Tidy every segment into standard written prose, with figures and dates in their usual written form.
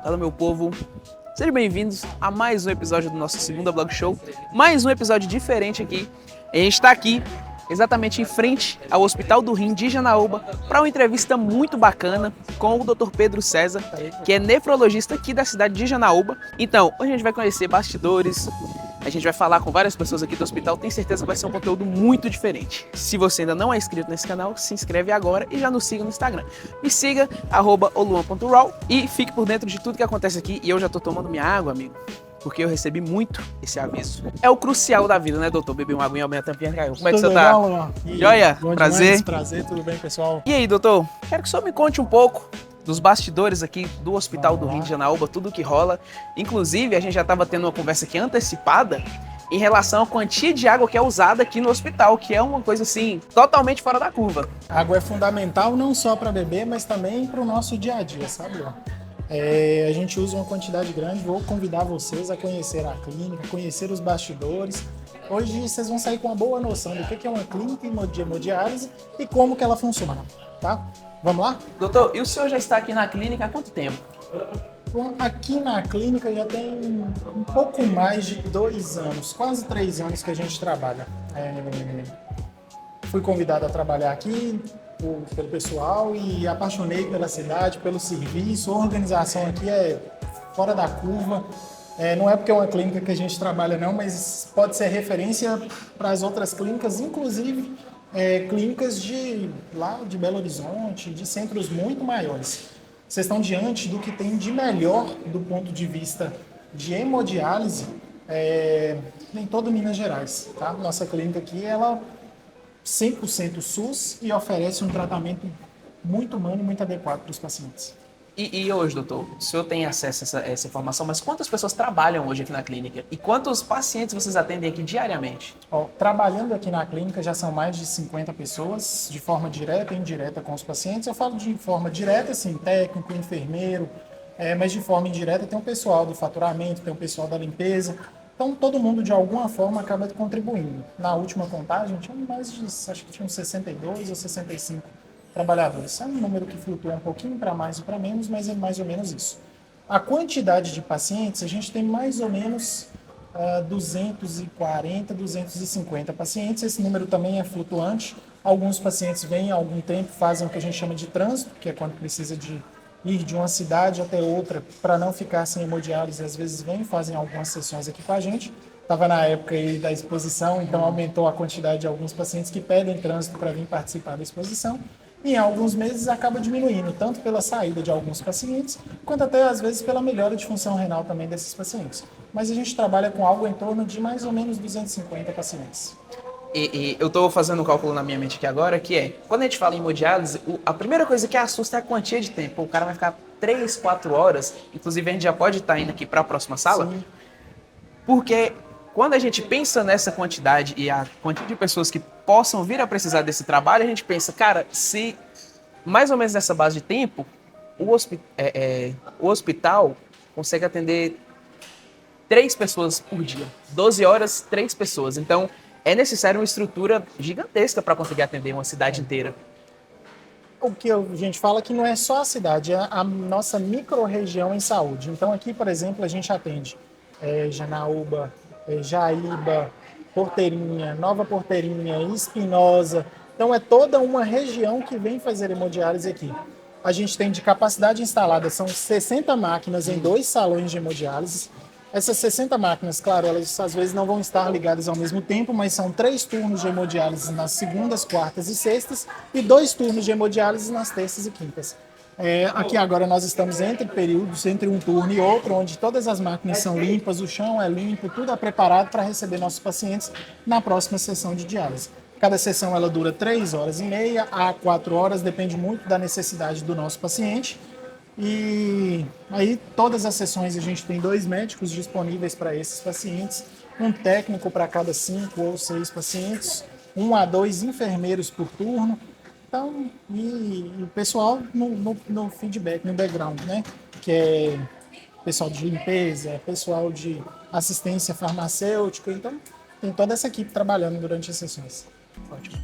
Fala, meu povo. Sejam bem-vindos a mais um episódio do nosso Segunda Blog Show. Mais um episódio diferente aqui. A gente está aqui exatamente em frente ao Hospital do Rim de Janaúba para uma entrevista muito bacana com o Dr. Pedro César, que é nefrologista aqui da cidade de Janaúba. Então, hoje a gente vai conhecer bastidores, a gente vai falar com várias pessoas aqui do hospital, tenho certeza que vai ser um conteúdo muito diferente. Se você ainda não é inscrito nesse canal, se inscreve agora e já nos siga no Instagram. Me siga, @oluan.raw, e fique por dentro de tudo que acontece aqui. E eu já tô tomando minha água, amigo, porque eu recebi muito esse aviso. É o crucial da vida, né, doutor? Beber uma aguinha, amanhã a tampinha caiu. Como é que você tá? Luan? Joia? Bom Prazer. demais, prazer, tudo bem, pessoal? E aí, doutor? Quero que o senhor me conte um pouco dos bastidores aqui do Hospital do Rim de Janaúba, tudo que rola. Inclusive, a gente já estava tendo uma conversa aqui antecipada em relação à quantia de água que é usada aqui no hospital, que é uma coisa assim, totalmente fora da curva. A água é fundamental não só para beber, mas também para o nosso dia a dia, sabe, Luan? A gente usa uma quantidade grande, vou convidar vocês a conhecer a clínica, conhecer os bastidores. Hoje vocês vão sair com uma boa noção do que é uma clínica de hemodiálise e como que ela funciona, tá? Vamos lá? Doutor, e o senhor já está aqui na clínica há quanto tempo? Bom, aqui na clínica já tem um pouco mais de 2 anos, quase 3 anos que a gente trabalha. Fui convidado a trabalhar aqui pelo pessoal e apaixonei pela cidade, pelo serviço. A organização aqui é fora da curva. Não é porque é uma clínica que a gente trabalha não, mas pode ser referência para as outras clínicas, inclusive clínicas de Belo Horizonte, de centros muito maiores. Vocês estão diante do que tem de melhor do ponto de vista de hemodiálise em todo Minas Gerais. Tá? Nossa clínica aqui, ela 100% SUS e oferece um tratamento muito humano e muito adequado para os pacientes. E hoje, doutor, o senhor tem acesso a essa informação, mas quantas pessoas trabalham hoje aqui na clínica? E quantos pacientes vocês atendem aqui diariamente? Trabalhando aqui na clínica já são mais de 50 pessoas, de forma direta e indireta com os pacientes. Eu falo de forma direta, assim, técnico, enfermeiro, mas de forma indireta tem o pessoal do faturamento, tem o pessoal da limpeza. Então, todo mundo, de alguma forma, acaba contribuindo. Na última contagem, tinha mais de, acho que tinha uns 62 ou 65 trabalhadores. É um número que flutua um pouquinho para mais ou para menos, mas é mais ou menos isso. A quantidade de pacientes, a gente tem mais ou menos 240, 250 pacientes. Esse número também é flutuante. Alguns pacientes vêm há algum tempo, fazem o que a gente chama de trânsito, que é quando precisa de ir de uma cidade até outra para não ficar sem hemodiálise. Às vezes vêm, fazem algumas sessões aqui com a gente. Estava na época aí da exposição, então aumentou a quantidade de alguns pacientes que pedem trânsito para vir participar da exposição. E em alguns meses acaba diminuindo, tanto pela saída de alguns pacientes, quanto até às vezes pela melhora de função renal também desses pacientes. Mas a gente trabalha com algo em torno de mais ou menos 250 pacientes. E eu estou fazendo um cálculo na minha mente aqui agora, que é, quando a gente fala em hemodiálise, a primeira coisa que assusta é a quantia de tempo. O cara vai ficar 3, 4 horas, inclusive a gente já pode estar indo aqui para a próxima sala, Sim. Porque quando a gente pensa nessa quantidade e a quantidade de pessoas que possam vir a precisar desse trabalho, a gente pensa, cara, se mais ou menos nessa base de tempo, o hospital consegue atender 3 pessoas por dia. 12 horas, 3 pessoas. Então, é necessário uma estrutura gigantesca para conseguir atender uma cidade inteira. O que a gente fala que não é só a cidade, é a nossa micro-região em saúde. Então aqui, por exemplo, a gente atende Janaúba, Jaíba, Porteirinha, Nova Porteirinha, Espinosa. Então é toda uma região que vem fazer hemodiálise aqui. A gente tem de capacidade instalada, são 60 máquinas em 2 salões de hemodiálise. Essas 60 máquinas, claro, elas às vezes não vão estar ligadas ao mesmo tempo, mas são 3 turnos de hemodiálise nas segundas, quartas e sextas e 2 turnos de hemodiálise nas terças e quintas. Aqui agora nós estamos entre períodos, entre um turno e outro, onde todas as máquinas são limpas, o chão é limpo, tudo é preparado para receber nossos pacientes na próxima sessão de diálise. Cada sessão ela dura 3 horas e meia a 4 horas, depende muito da necessidade do nosso paciente. E aí todas as sessões a gente tem 2 médicos disponíveis para esses pacientes, um técnico para cada 5 ou 6 pacientes, 1 a 2 enfermeiros por turno. Então, e o pessoal no feedback, no background, né? Que é pessoal de limpeza, pessoal de assistência farmacêutica. Então, tem toda essa equipe trabalhando durante as sessões. Ótimo.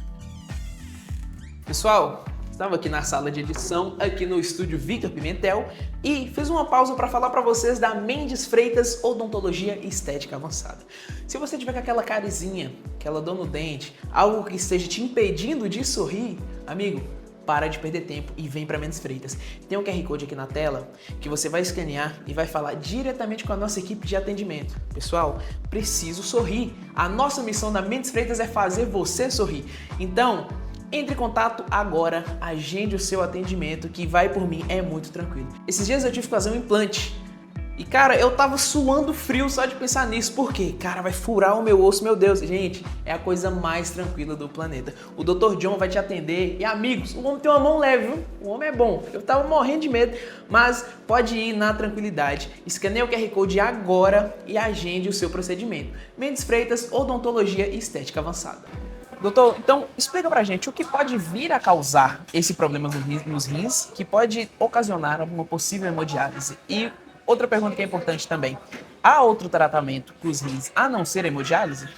Pessoal, estava aqui na sala de edição, aqui no estúdio Victor Pimentel, e fiz uma pausa para falar para vocês da Mendes Freitas Odontologia e Estética Avançada. Se você tiver com aquela carizinha, aquela dor no dente, algo que esteja te impedindo de sorrir, amigo, para de perder tempo e vem para Mendes Freitas. Tem um QR Code aqui na tela que você vai escanear e vai falar diretamente com a nossa equipe de atendimento. Pessoal, preciso sorrir. A nossa missão da Mendes Freitas é fazer você sorrir. Então, entre em contato agora, agende o seu atendimento que vai por mim, é muito tranquilo. Esses dias eu tive que fazer um implante. E cara, eu tava suando frio só de pensar nisso, porque, cara, vai furar o meu osso, meu Deus. Gente, é a coisa mais tranquila do planeta. O Dr. John vai te atender e, amigos, o homem tem uma mão leve, viu? O homem é bom. Eu tava morrendo de medo, mas pode ir na tranquilidade. Escaneie o QR Code agora e agende o seu procedimento. Mendes Freitas, Odontologia e Estética Avançada. Doutor, então explica pra gente o que pode vir a causar esse problema nos rins, que pode ocasionar alguma possível hemodiálise. E outra pergunta que é importante também, há outro tratamento para os rins a não ser hemodiálise?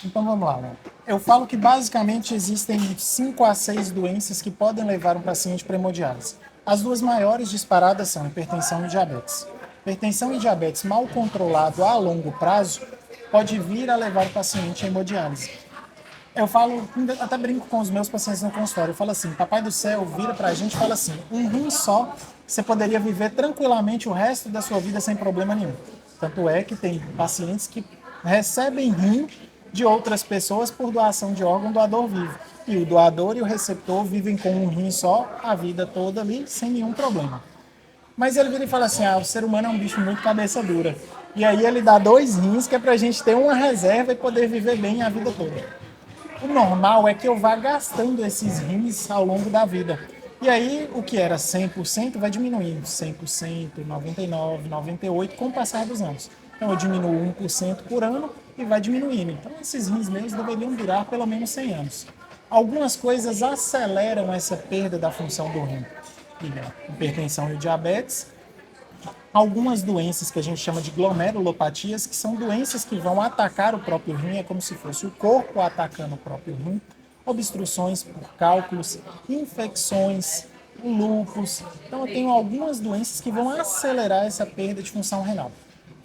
Então vamos lá, né? Eu falo que basicamente existem 5 a 6 doenças que podem levar um paciente para hemodiálise. As duas maiores disparadas são hipertensão e diabetes. Hipertensão e diabetes mal controlado a longo prazo pode vir a levar o paciente à hemodiálise. Eu falo, até brinco com os meus pacientes no consultório, eu falo assim, Papai do Céu vira pra gente e fala assim, um rim só, você poderia viver tranquilamente o resto da sua vida sem problema nenhum. Tanto é que tem pacientes que recebem rim de outras pessoas por doação de órgão doador vivo. E o doador e o receptor vivem com um rim só a vida toda ali, sem nenhum problema. Mas ele vira e fala assim, o ser humano é um bicho muito cabeça dura. E aí ele dá 2 rins que é pra gente ter uma reserva e poder viver bem a vida toda. O normal é que eu vá gastando esses rins ao longo da vida. E aí, o que era 100% vai diminuindo. 100%, 99%, 98% com o passar dos anos. Então, eu diminuo 1% por ano e vai diminuindo. Então, esses rins meus deveriam durar pelo menos 100 anos. Algumas coisas aceleram essa perda da função do rim. Hipertensão e diabetes. Algumas doenças que a gente chama de glomerulopatias, que são doenças que vão atacar o próprio rim, é como se fosse o corpo atacando o próprio rim, obstruções por cálculos, infecções, lúpus. Então eu tenho algumas doenças que vão acelerar essa perda de função renal.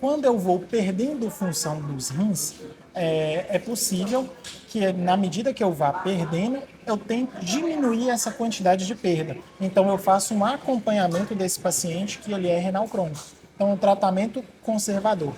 Quando eu vou perdendo função dos rins, é possível que na medida que eu vá perdendo, eu tento diminuir essa quantidade de perda. Então eu faço um acompanhamento desse paciente que ele é renal crônico. Então é um tratamento conservador.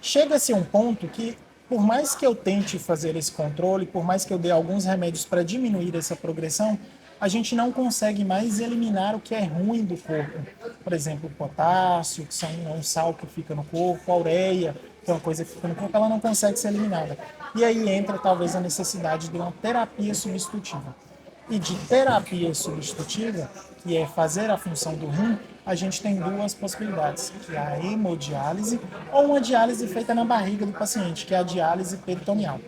Chega-se a um ponto que, por mais que eu tente fazer esse controle, por mais que eu dê alguns remédios para diminuir essa progressão, a gente não consegue mais eliminar o que é ruim do corpo. Por exemplo, o potássio, que é um sal que fica no corpo, a ureia, que é uma coisa que fica no corpo, ela não consegue ser eliminada. E aí entra talvez a necessidade de uma terapia substitutiva. E de terapia substitutiva, que é fazer a função do rim, a gente tem 2 possibilidades, que é a hemodiálise ou uma diálise feita na barriga do paciente, que é a diálise peritoneal.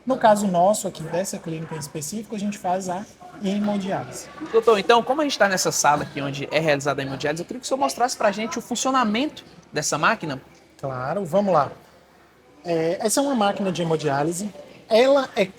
No caso nosso, aqui dessa clínica em específico, a gente faz a hemodiálise. Doutor, então, como a gente está nessa sala aqui onde é realizada a hemodiálise, eu queria que o senhor mostrasse para a gente o funcionamento dessa máquina. Claro, vamos lá. Essa é uma máquina de hemodiálise. Ela é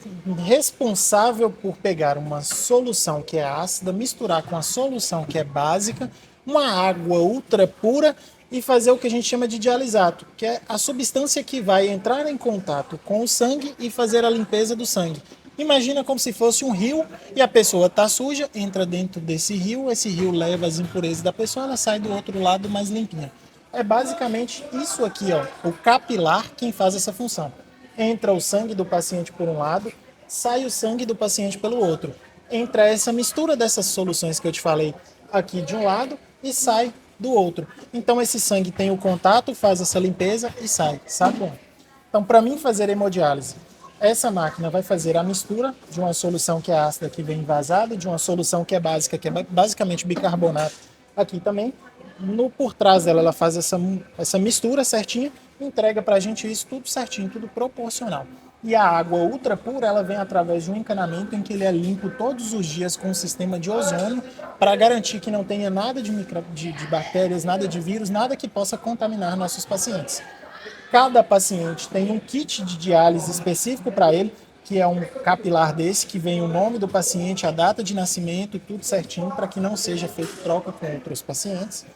responsável por pegar uma solução que é ácida, misturar com a solução que é básica, uma água ultra pura e fazer o que a gente chama de dialisato, que é a substância que vai entrar em contato com o sangue e fazer a limpeza do sangue. Imagina como se fosse um rio e a pessoa está suja, entra dentro desse rio, esse rio leva as impurezas da pessoa, ela sai do outro lado mais limpinha. É basicamente isso aqui, o capilar, quem faz essa função. Entra o sangue do paciente por um lado, sai o sangue do paciente pelo outro. Entra essa mistura dessas soluções que eu te falei aqui de um lado e sai do outro. Então esse sangue tem o contato, faz essa limpeza e sai, sabe bom? Então para mim fazer hemodiálise, essa máquina vai fazer a mistura de uma solução que é ácida, que vem envasada, de uma solução que é básica, que é basicamente bicarbonato, aqui também. Por trás dela, ela faz essa mistura certinha, entrega pra gente isso tudo certinho, tudo proporcional. E a água ultra pura, ela vem através de um encanamento em que ele é limpo todos os dias com um sistema de ozônio para garantir que não tenha nada de bactérias, nada de vírus, nada que possa contaminar nossos pacientes. Cada paciente tem um kit de diálise específico para ele, que é um capilar desse, que vem o nome do paciente, a data de nascimento, tudo certinho, para que não seja feito troca com outros pacientes.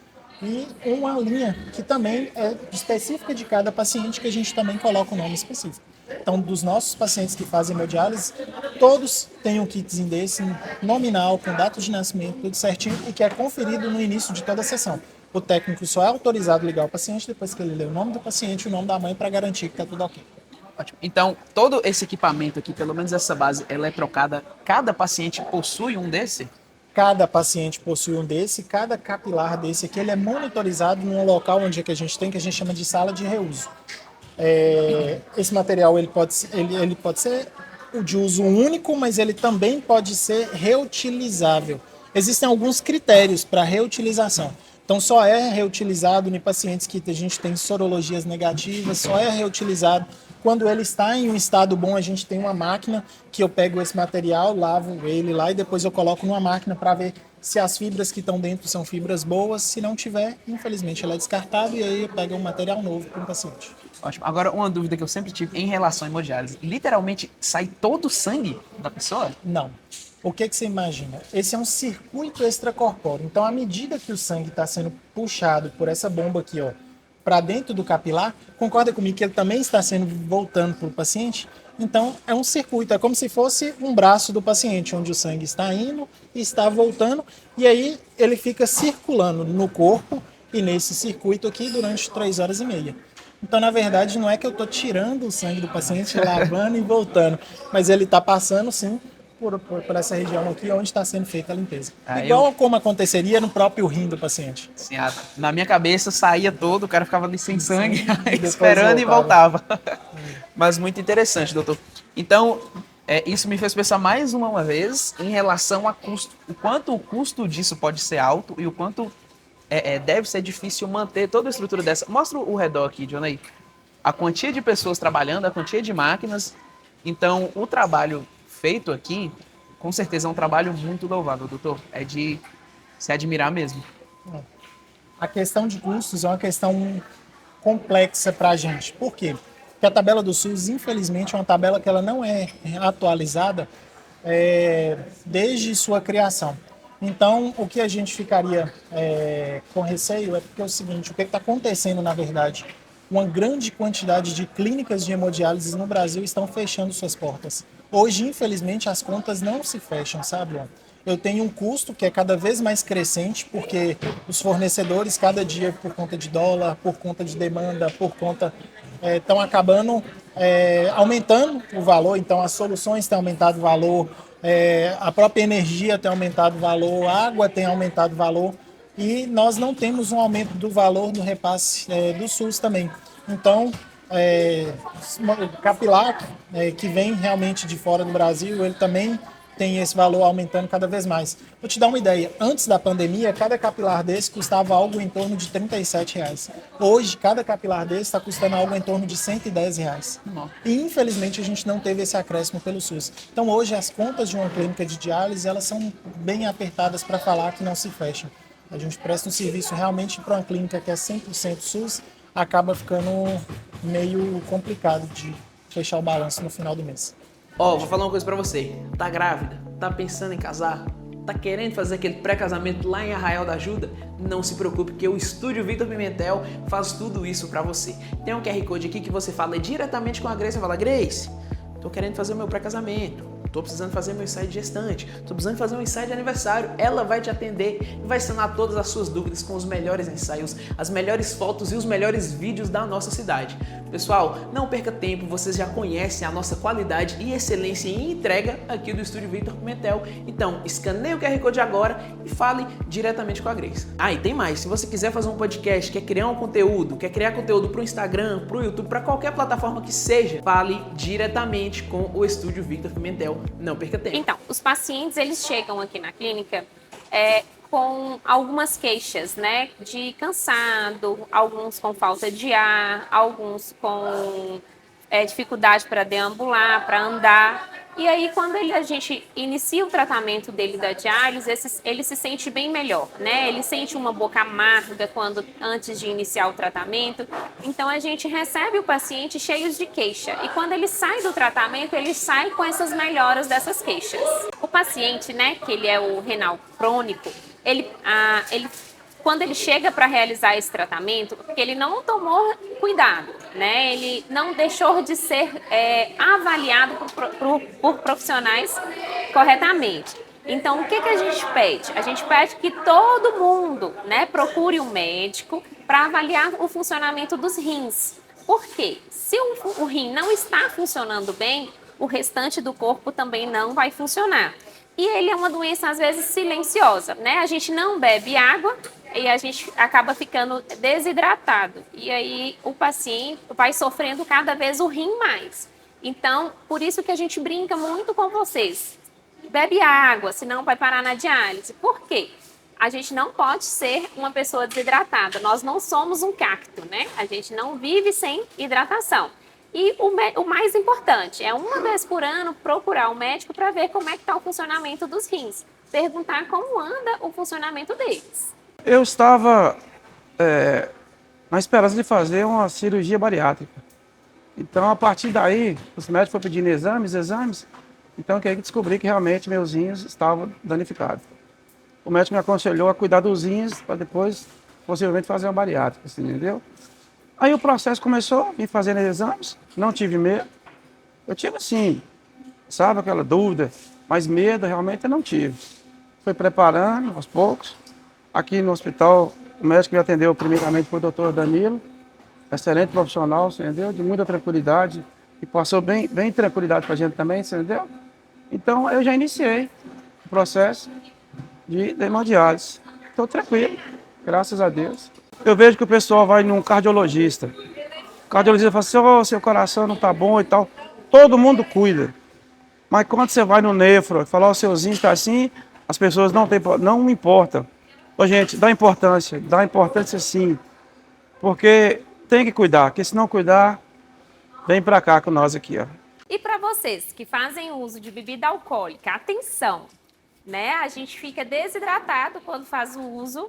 E uma linha que também é específica de cada paciente, que a gente também coloca o nome específico. Então, dos nossos pacientes que fazem hemodiálise, todos têm um kitzinho desse, nominal, com data de nascimento, tudo certinho, e que é conferido no início de toda a sessão. O técnico só é autorizado a ligar o paciente depois que ele lê o nome do paciente e o nome da mãe para garantir que está tudo ok. Ótimo. Então, todo esse equipamento aqui, pelo menos essa base, ela é trocada. Cada paciente possui um desse? Cada paciente possui um desse, cada capilar desse aqui, ele é monitorizado num local onde é que a gente tem, que a gente chama de sala de reuso. Esse material ele pode ser o de uso único, mas ele também pode ser reutilizável. Existem alguns critérios para reutilização. Então, só é reutilizado em pacientes que a gente tem sorologias negativas, só é reutilizado quando ele está em um estado bom. A gente tem uma máquina que eu pego esse material, lavo ele lá e depois eu coloco numa máquina para ver se as fibras que estão dentro são fibras boas. Se não tiver, infelizmente, ela é descartada e aí eu pego um material novo para o paciente. Ótimo. Agora, uma dúvida que eu sempre tive em relação à hemodiálise. Literalmente, sai todo o sangue da pessoa? Não. O que você imagina? Esse é um circuito extracorpóreo. Então, à medida que o sangue está sendo puxado por essa bomba aqui, ó, para dentro do capilar, concorda comigo que ele também está sendo voltando para o paciente? Então, é um circuito, é como se fosse um braço do paciente, onde o sangue está indo e está voltando, e aí ele fica circulando no corpo e nesse circuito aqui durante 3 horas e meia. Então, na verdade, não é que eu estou tirando o sangue do paciente, lavando e voltando, mas ele está passando, sim, por essa região aqui, onde está sendo feita a limpeza. Igual como aconteceria no próprio rim do paciente. Sim, na minha cabeça saía todo, o cara ficava ali sem sangue, esperando e voltava. Mas muito interessante, doutor. Então, isso me fez pensar mais uma vez em relação a custo. O quanto o custo disso pode ser alto e o quanto deve ser difícil manter toda a estrutura dessa. Mostra o redor aqui, Johnny. A quantia de pessoas trabalhando, a quantia de máquinas. Então, o trabalho feito aqui, com certeza é um trabalho muito louvável, doutor. É de se admirar mesmo. A questão de custos é uma questão complexa para a gente. Por quê? Porque a tabela do SUS, infelizmente, é uma tabela que ela não é atualizada desde sua criação. Então, o que a gente ficaria com receio é porque é o seguinte, o que está acontecendo, na verdade? Uma grande quantidade de clínicas de hemodiálise no Brasil estão fechando suas portas. Hoje, infelizmente, as contas não se fecham, sabe? Eu tenho um custo que é cada vez mais crescente, porque os fornecedores, cada dia, por conta de dólar, por conta de demanda, por conta... estão acabando aumentando o valor. Então, as soluções têm aumentado o valor, a própria energia tem aumentado o valor, a água tem aumentado o valor, e nós não temos um aumento do valor no repasse do SUS também. Então, o capilar, que vem realmente de fora do Brasil, ele também tem esse valor aumentando cada vez mais. Vou te dar uma ideia, antes da pandemia, cada capilar desse custava algo em torno de R$37. Hoje, cada capilar desse está custando algo em torno de R$110. E, infelizmente, a gente não teve esse acréscimo pelo SUS. Então, hoje, as contas de uma clínica de diálise, elas são bem apertadas para falar que não se fecham. A gente presta um serviço realmente para uma clínica que é 100% SUS, acaba ficando meio complicado de fechar o balanço no final do mês. Vou falar uma coisa pra você. Tá grávida? Tá pensando em casar? Tá querendo fazer aquele pré-casamento lá em Arraial da Ajuda? Não se preocupe, que o Estúdio Victor Pimentel faz tudo isso pra você. Tem um QR Code aqui que você fala diretamente com a Grace. Você fala, Grace, tô querendo fazer o meu pré-casamento. Tô precisando fazer meu ensaio de gestante, tô precisando fazer um ensaio de aniversário. Ela vai te atender e vai sanar todas as suas dúvidas com os melhores ensaios, as melhores fotos e os melhores vídeos da nossa cidade. Pessoal, não perca tempo, vocês já conhecem a nossa qualidade e excelência em entrega aqui do Estúdio Victor Pimentel. Então, escaneie o QR Code agora e fale diretamente com a Grace. E tem mais, se você quiser fazer um podcast, quer criar um conteúdo, quer criar conteúdo para o Instagram, para o YouTube, para qualquer plataforma que seja, fale diretamente com o Estúdio Victor Pimentel. Não perca tempo. Então, os pacientes, eles chegam aqui na clínica com algumas queixas, né? De cansado, alguns com falta de ar, alguns com dificuldade para deambular, para andar. E aí, quando a gente inicia o tratamento dele da diálise, ele se sente bem melhor, né? Ele sente uma boca amarga antes de iniciar o tratamento. Então, a gente recebe o paciente cheio de queixa. E quando ele sai do tratamento, ele sai com essas melhoras dessas queixas. O paciente, né, que ele é o renal crônico, quando ele chega para realizar esse tratamento, porque ele não tomou cuidado, né? Ele não deixou de ser avaliado por profissionais corretamente. Então, o que a gente pede? A gente pede que todo mundo, né, procure um médico para avaliar o funcionamento dos rins. Por quê? Se o rim não está funcionando bem, o restante do corpo também não vai funcionar. E ele é uma doença, às vezes, silenciosa, né? A gente não bebe água e a gente acaba ficando desidratado. E aí o paciente vai sofrendo cada vez o rim mais. Então, por isso que a gente brinca muito com vocês. Bebe água, senão vai parar na diálise. Por quê? A gente não pode ser uma pessoa desidratada. Nós não somos um cacto, né? A gente não vive sem hidratação. E o mais importante é uma vez por ano procurar um médico para ver como é que está o funcionamento dos rins. Perguntar como anda o funcionamento deles. Eu estava na esperança de fazer uma cirurgia bariátrica. Então, a partir daí, os médicos foram pedindo exames. Então, que aí descobri que realmente meus rins estavam danificados. O médico me aconselhou a cuidar dos rins para depois, possivelmente, fazer uma bariátrica, assim, entendeu? Aí o processo começou, vim fazendo exames, não tive medo. Eu tive assim, sabe, aquela dúvida, mas medo realmente eu não tive. Fui preparando aos poucos. Aqui no hospital, o médico me atendeu primeiramente foi o doutor Danilo, excelente profissional, entendeu? De muita tranquilidade, e passou bem tranquilidade para a gente também, entendeu? Então eu já iniciei o processo de hemodiálise. Estou tranquilo, graças a Deus. Eu vejo que o pessoal vai num cardiologista. O cardiologista fala assim, oh, seu coração não está bom e tal. Todo mundo cuida. Mas quando você vai no nefro e fala, oh, seu zinho está assim, as pessoas não importam. Ô, gente, dá importância sim. Porque tem que cuidar, porque se não cuidar, vem para cá com nós aqui, ó. E para vocês que fazem uso de bebida alcoólica, atenção, né? A gente fica desidratado quando faz o uso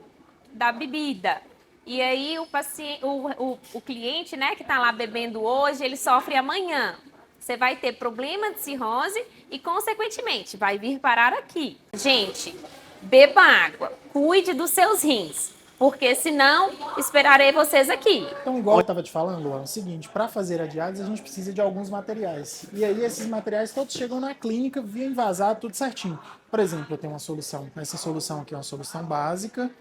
da bebida. E aí o cliente, né, que está lá bebendo hoje, ele sofre amanhã. Você vai ter problema de cirrose e, consequentemente, vai vir parar aqui. Gente, beba água, cuide dos seus rins, porque senão esperarei vocês aqui. Então, igual eu estava te falando, Luan, é o seguinte, para fazer a diálise a gente precisa de alguns materiais. E aí esses materiais todos chegam na clínica, via envasado, tudo certinho. Por exemplo, eu tenho uma solução, essa solução aqui é uma solução básica,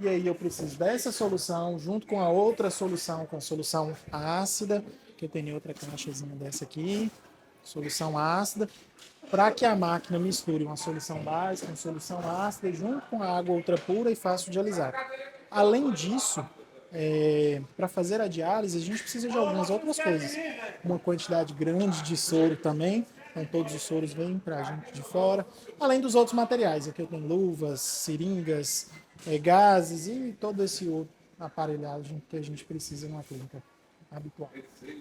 e aí eu preciso dessa solução junto com a outra solução, com a solução ácida, que eu tenho outra caixazinha dessa aqui, solução ácida, para que a máquina misture uma solução básica, uma solução ácida, junto com a água ultra pura e faça o dialisar. Além disso, para fazer a diálise, a gente precisa de algumas outras coisas. Uma quantidade grande de soro também, então todos os soros vêm para a gente de fora. Além dos outros materiais, aqui eu tenho luvas, seringas, gases e todo esse outro aparelhagem que a gente precisa numa clínica habitual.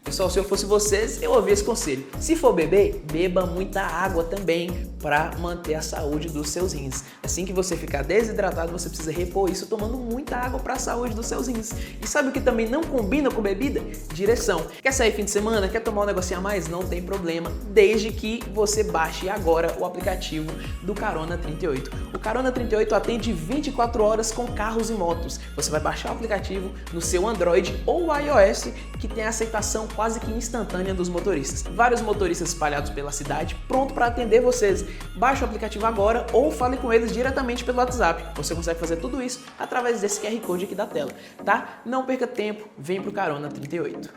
Pessoal, se eu fosse vocês, eu ouvi esse conselho. Se for beber, beba muita água também para manter a saúde dos seus rins. Assim que você ficar desidratado, você precisa repor isso tomando muita água para a saúde dos seus rins. E sabe o que também não combina com bebida? Direção. Quer sair fim de semana? Quer tomar um negocinho a mais? Não tem problema, desde que você baixe agora o aplicativo do Carona 38. O Carona 38 atende 24 horas com carros e motos. Você vai baixar o aplicativo no seu Android ou iOS, que tem a aceitação quase que instantânea dos motoristas. Vários motoristas espalhados pela cidade, pronto para atender vocês. Baixe o aplicativo agora ou fale com eles diretamente pelo WhatsApp. Você consegue fazer tudo isso através desse QR Code aqui da tela, tá? Não perca tempo, vem pro Carona 38.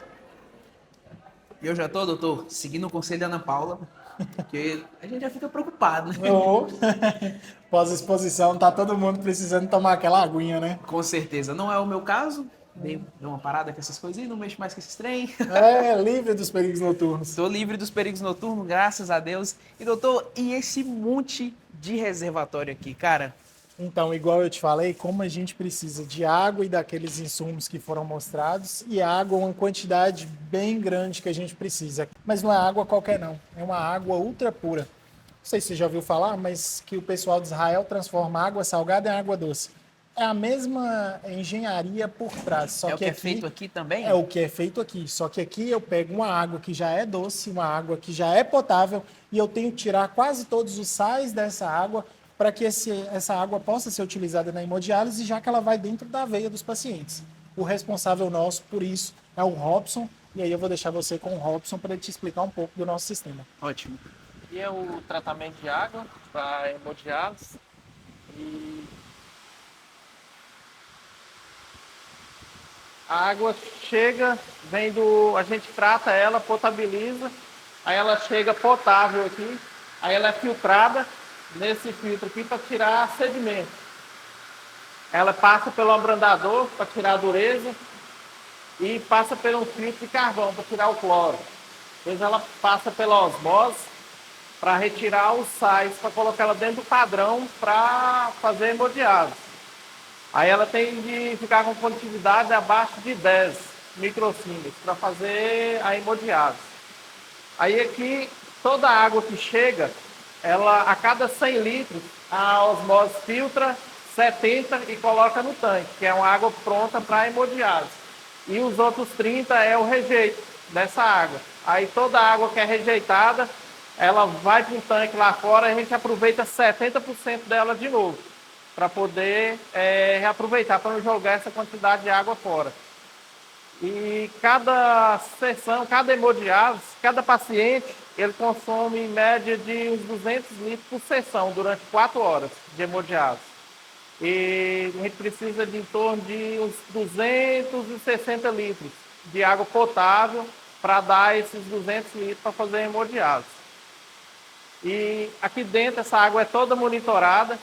Eu já tô, doutor, seguindo o conselho da Ana Paula, porque a gente já fica preocupado, né? Pós-exposição, tá todo mundo precisando tomar aquela aguinha, né? Com certeza. Não é o meu caso. Dei uma parada com essas coisas e não mexo mais com esses trem. Livre dos perigos noturnos. Estou livre dos perigos noturnos, graças a Deus. E doutor, e esse monte de reservatório aqui, cara? Então, igual eu te falei, como a gente precisa de água e daqueles insumos que foram mostrados, e água é uma quantidade bem grande que a gente precisa. Mas não é água qualquer não, é uma água ultra pura. sei se você já ouviu falar, mas que o pessoal de Israel transforma água salgada em água doce. É a mesma engenharia por trás, só É o que é aqui feito aqui também? é o que é feito aqui. Só que aqui eu pego uma água que já é doce, uma água que já é potável, e eu tenho que tirar quase todos os sais dessa água para que essa água possa ser utilizada na hemodiálise, já que ela vai dentro da veia dos pacientes. O responsável nosso por isso é o Robson, e aí eu vou deixar você com o Robson para ele te explicar um pouco do nosso sistema. Ótimo. E é o tratamento de água para hemodiálise. E a água chega, a gente trata ela, potabiliza, aí ela chega potável aqui, aí ela é filtrada nesse filtro aqui para tirar sedimento. Ela passa pelo abrandador para tirar a dureza e passa por um filtro de carvão para tirar o cloro. Depois ela passa pela osmose para retirar os sais, para colocar ela dentro do padrão para fazer hemodiálise. Aí ela tem de ficar com condutividade abaixo de 10 microsímetros para fazer a hemodiálise. Aí aqui, toda a água que chega, ela a cada 100 litros, a osmose filtra 70 e coloca no tanque, que é uma água pronta para hemodiálise. E os outros 30 é o rejeito dessa água. Aí toda a água que é rejeitada, ela vai para um tanque lá fora e a gente aproveita 70% dela de novo, para poder reaproveitar, para não jogar essa quantidade de água fora. E cada sessão, cada hemodiálise, cada paciente, ele consome em média de uns 200 litros por sessão, durante 4 horas de hemodiálise. E a gente precisa de em torno de uns 260 litros de água potável para dar esses 200 litros para fazer a hemodiálise. E aqui dentro essa água é toda monitorada.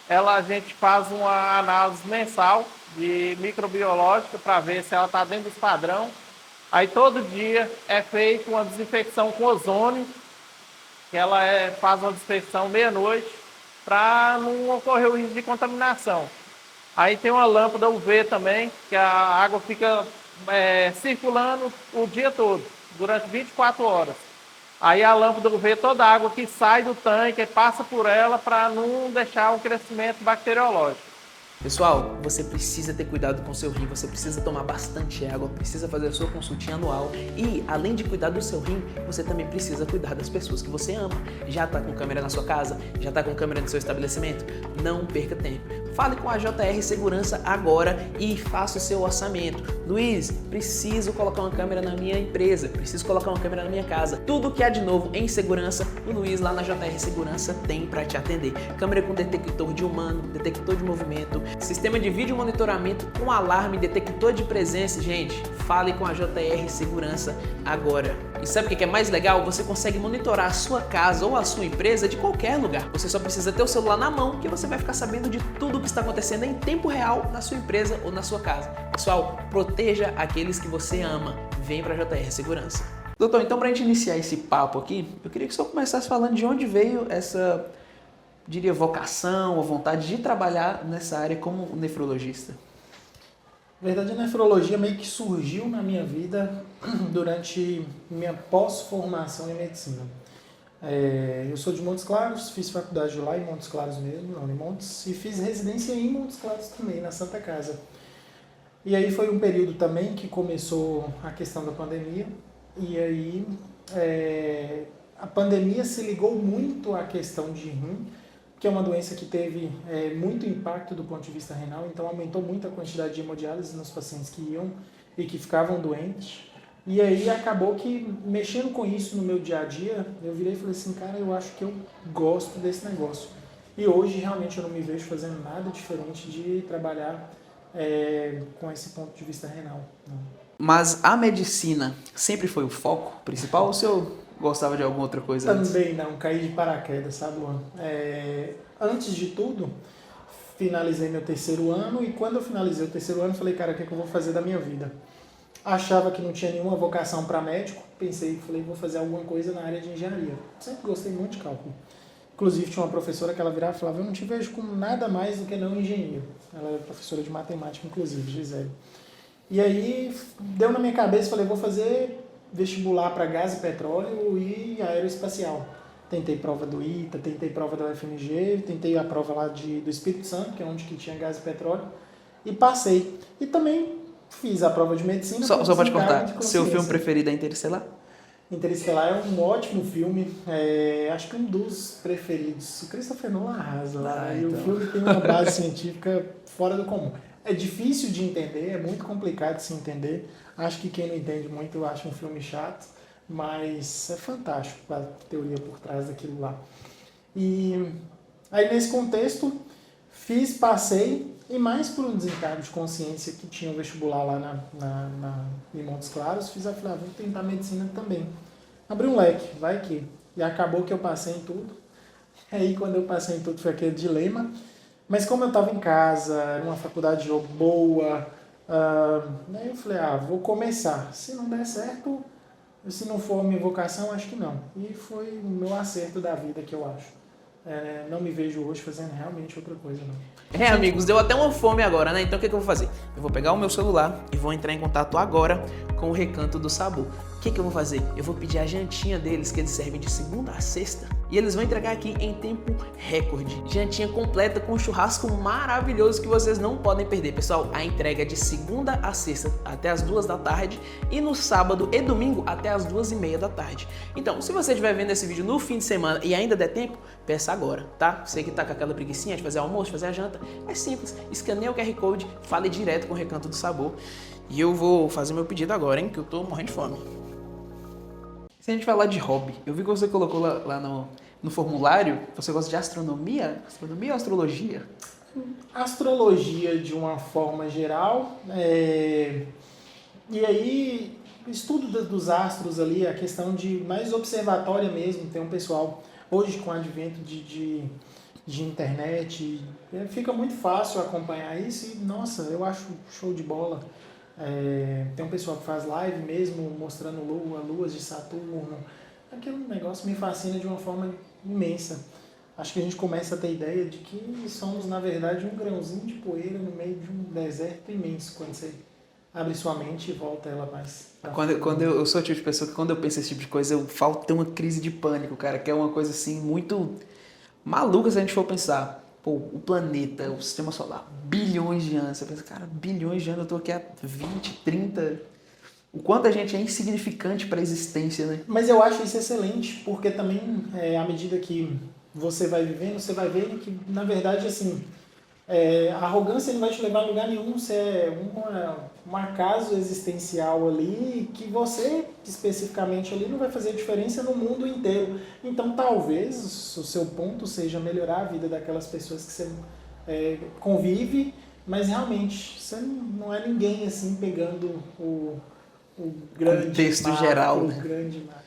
A gente faz uma análise mensal de microbiológica para ver se ela está dentro dos padrão. Aí todo dia é feita uma desinfecção com ozônio, que faz uma desinfecção meia-noite para não ocorrer o risco de contaminação. Aí tem uma lâmpada UV também, que a água fica circulando o dia todo, durante 24 horas. Aí a lâmpada UV, toda a água que sai do tanque, passa por ela para não deixar um crescimento bacteriológico. Pessoal, você precisa ter cuidado com o seu rim, você precisa tomar bastante água, precisa fazer a sua consultinha anual e, além de cuidar do seu rim, você também precisa cuidar das pessoas que você ama. Já está com câmera na sua casa? Já está com câmera no seu estabelecimento? Não perca tempo. Fale com a JR Segurança agora e faça o seu orçamento. Luiz, preciso colocar uma câmera na minha empresa, preciso colocar uma câmera na minha casa. Tudo que há de novo em segurança, o Luiz lá na JR Segurança tem para te atender. Câmera com detector de humano, detector de movimento, sistema de vídeo monitoramento com alarme, detector de presença. Gente, fale com a JR Segurança agora. E sabe o que é mais legal? Você consegue monitorar a sua casa ou a sua empresa de qualquer lugar. Você só precisa ter o celular na mão que você vai ficar sabendo de tudo o que está acontecendo em tempo real na sua empresa ou na sua casa. Pessoal, proteja aqueles que você ama. Vem para a JR Segurança. Doutor, então para a gente iniciar esse papo aqui, eu queria que o senhor começasse falando de onde veio essa, diria, vocação ou vontade de trabalhar nessa área como nefrologista. Na verdade, a nefrologia meio que surgiu na minha vida durante minha pós-formação em medicina. Eu sou de Montes Claros, fiz faculdade lá em Montes Claros mesmo, não em Montes, e fiz residência em Montes Claros também, na Santa Casa. E aí foi um período também que começou a questão da pandemia, e aí a pandemia se ligou muito à questão de rim, que é uma doença que teve muito impacto do ponto de vista renal, então aumentou muito a quantidade de hemodiálise nos pacientes que iam e que ficavam doentes. E aí acabou que, mexendo com isso no meu dia a dia, eu virei e falei assim, cara, eu acho que eu gosto desse negócio. E hoje realmente eu não me vejo fazendo nada diferente de trabalhar com esse ponto de vista renal. Não. Mas a medicina sempre foi o foco principal ou o senhor gostava de alguma outra coisa antes? Também não, caí de paraquedas, sabe, Luan? Antes de tudo, finalizei meu terceiro ano e quando eu finalizei o terceiro ano, falei, cara, o que eu vou fazer da minha vida? Achava que não tinha nenhuma vocação para médico, falei, vou fazer alguma coisa na área de engenharia. Sempre gostei muito de cálculo. Inclusive, tinha uma professora que ela virava e falava, eu não te vejo como nada mais do que não engenheiro. Ela era professora de matemática, inclusive, Gisele. E aí, deu na minha cabeça, falei, vou fazer vestibular para gás e petróleo e aeroespacial. Tentei prova do ITA, tentei prova da UFMG, tentei a prova lá do Espírito Santo, que é onde que tinha gás e petróleo, e passei. E também fiz a prova de medicina. Só pode desencargo de contar, seu filme consciência. preferido é Interestelar? Interestelar é um ótimo filme, acho que um dos preferidos. O Christopher Nolan arrasa lá, e o filme tem uma base científica fora do comum. É difícil de entender, é muito complicado de se entender. Acho que quem não entende muito acha um filme chato, mas é fantástico a teoria por trás daquilo lá. E aí nesse contexto, passei, e mais por um desencargo de consciência que tinha um vestibular lá em Montes Claros, falei, vou tentar medicina também. Abri um leque, vai que. E acabou que eu passei em tudo. Aí quando eu passei em tudo foi aquele dilema. Mas como eu estava em casa, era uma faculdade boa, aí eu falei, vou começar. Se não der certo, se não for a minha vocação, acho que não. E foi o meu acerto da vida, que eu acho. Não me vejo hoje fazendo realmente outra coisa, não. Amigos, deu até uma fome agora, né? Então o que eu vou fazer? Eu vou pegar o meu celular e vou entrar em contato agora com o Recanto do Sabor. O que eu vou fazer? Eu vou pedir a jantinha deles, que eles servem de segunda a sexta, e eles vão entregar aqui em tempo recorde. Jantinha completa com um churrasco maravilhoso que vocês não podem perder. Pessoal, a entrega é de segunda a sexta até as 2 da tarde e no sábado e domingo até as 2:30 da tarde. Então, se você estiver vendo esse vídeo no fim de semana e ainda der tempo, peça agora, tá? Você que tá com aquela preguicinha de fazer almoço, de fazer a janta, é simples. Escaneia o QR Code, fale direto com o Recanto do Sabor. E eu vou fazer meu pedido agora, hein? Que eu tô morrendo de fome. Se a gente falar de hobby, eu vi que você colocou lá no formulário, você gosta de astronomia? Astronomia ou astrologia? Astrologia de uma forma geral, e aí estudo dos astros ali, a questão de mais observatória mesmo, tem um pessoal, hoje com o advento de internet, fica muito fácil acompanhar isso e, nossa, eu acho show de bola. Tem um pessoal que faz live mesmo, mostrando luas de Saturno. Aquele negócio me fascina de uma forma imensa. Acho que a gente começa a ter ideia de que somos, na verdade, um grãozinho de poeira no meio de um deserto imenso, quando você abre sua mente e volta ela mais. Quando eu sou o tipo de pessoa que quando eu penso esse tipo de coisa, eu falo ter uma crise de pânico, cara, que é uma coisa assim muito maluca se a gente for pensar. Pô, o planeta, o sistema solar, bilhões de anos. Você pensa, cara, bilhões de anos, eu tô aqui há 20, 30. O quanto a gente é insignificante para a existência, né? Mas eu acho isso excelente, porque também, à medida que você vai vivendo, você vai vendo que, na verdade, assim, a arrogância não vai te levar a lugar nenhum. Você é um acaso existencial ali, que você, especificamente ali, não vai fazer diferença no mundo inteiro. Então, talvez, o seu ponto seja melhorar a vida daquelas pessoas que você convive, mas realmente, você não é ninguém, assim, pegando o grande contexto macro, geral, o né? grande macro.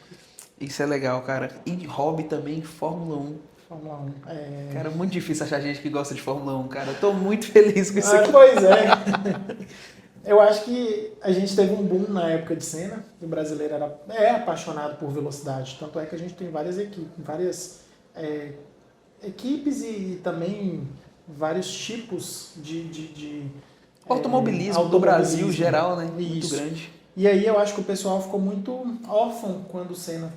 Isso é legal, cara. E hobby também, Fórmula 1. Fórmula 1. Cara, muito difícil achar gente que gosta de Fórmula 1, cara. Eu tô muito feliz com isso aqui. Pois é. Eu acho que a gente teve um boom na época de Senna. O brasileiro é apaixonado por velocidade. Tanto é que a gente tem várias equipes e também vários tipos de automobilismo do Brasil geral, né? Muito grande. E aí eu acho que o pessoal ficou muito órfão quando o Senna